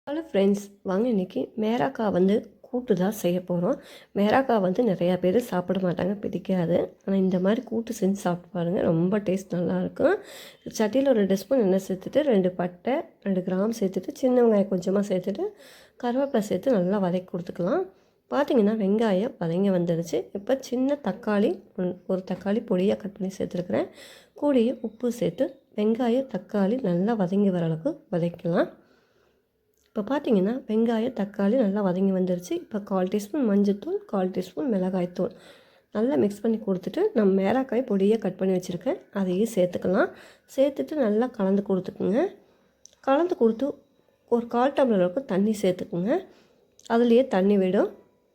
Hello friends, வாங்க இன்றைக்கி மேராக்கா கூட்டு தான் செய்ய போகிறோம். மேராக்கா நிறையா பேர் சாப்பிட மாட்டாங்க, பிடிக்காது. ஆனால் இந்த மாதிரி கூட்டு செஞ்சு சாப்பிட்டு பாருங்கள், ரொம்ப டேஸ்ட் நல்லாயிருக்கும். சட்டியில் ஒரு 2 ஸ்பூன் எண்ணெய் சேர்த்துட்டு 2 பட்டை 2 கிராம் சேர்த்துட்டு சின்ன வெங்காயம் கொஞ்சமாக சேர்த்துட்டு கருவேப்பிலை சேர்த்து நல்லா வதக்கி கொடுத்துக்கலாம். பார்த்திங்கன்னா வெங்காயம் வதங்கி வந்துடுச்சு. இப்போ சின்ன தக்காளி ஒரு தக்காளி பொடியாக கட் பண்ணி சேர்த்துருக்குறேன். கூடிய உப்பு சேர்த்து வெங்காயம் தக்காளி நல்லா வதங்கி வர அளவுக்கு வதக்கலாம். இப்போ பார்த்தீங்கன்னா வெங்காயம் தக்காளி நல்லா வதங்கி வந்துருச்சு. இப்போ 1/4 டீஸ்பூன் மஞ்சள்தூள், 1/4 டீஸ்பூன் மிளகாய்த்தூள் நல்லா மிக்ஸ் பண்ணி கொடுத்துட்டு நம்ம மேராக்காய் பொடியாக கட் பண்ணி வச்சுருக்கேன், அதையும் சேர்த்துக்கலாம். சேர்த்துட்டு நல்லா கலந்து கொடுத்துக்குங்க. கலந்து கொடுத்து ஒரு 1/4 டம்ளர் அளவுக்கு தண்ணி சேர்த்துக்குங்க. அதுலேயே தண்ணி விடும்.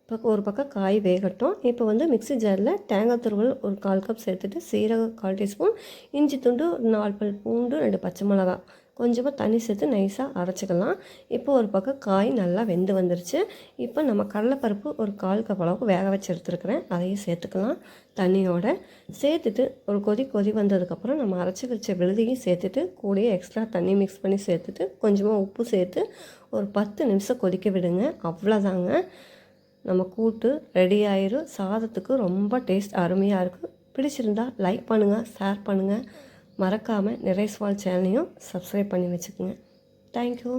இப்போ ஒரு பக்கம் காய் வேகட்டும். இப்போ மிக்ஸி ஜாரில் தேங்காய் துருவல் ஒரு 1/4 கப் சேர்த்துட்டு சீரகம் 1/4 டீஸ்பூன், இஞ்சி துண்டு ஒரு 4 பல் பூண்டு, 2 பச்சை மிளகா கொஞ்சமாக தண்ணி சேர்த்து நைஸாக அரைச்சிக்கலாம். இப்போ ஒரு பக்கம் காய் நல்லா வெந்து வந்துருச்சு. இப்போ நம்ம கடலைப்பருப்பு ஒரு 1/4 கப் அளவுக்கு வேக வச்சு எடுத்துருக்கிறேன், அதையும் சேர்த்துக்கலாம். தண்ணியோடு சேர்த்துட்டு ஒரு கொதி வந்ததுக்கப்புறம் நம்ம அரைச்சி வச்ச விழுதியும் சேர்த்துட்டு கூடயே எக்ஸ்ட்ரா தண்ணி மிக்ஸ் பண்ணி சேர்த்துட்டு கொஞ்சமாக உப்பு சேர்த்து ஒரு 10 நிமிஷம் கொதிக்க விடுங்க. அவ்வளோதாங்க, நம்ம கூட்டு ரெடி ஆயிரும். சாதத்துக்கு ரொம்ப டேஸ்ட் அருமையாக இருக்கும். பிடிச்சிருந்தால் லைக் பண்ணுங்கள், ஷேர் பண்ணுங்கள். மறக்காமல் நிறைஸ்வால் சேனலையும் சப்ஸ்கிரைப் பண்ணி வச்சுக்கோங்க. தேங்க்யூ.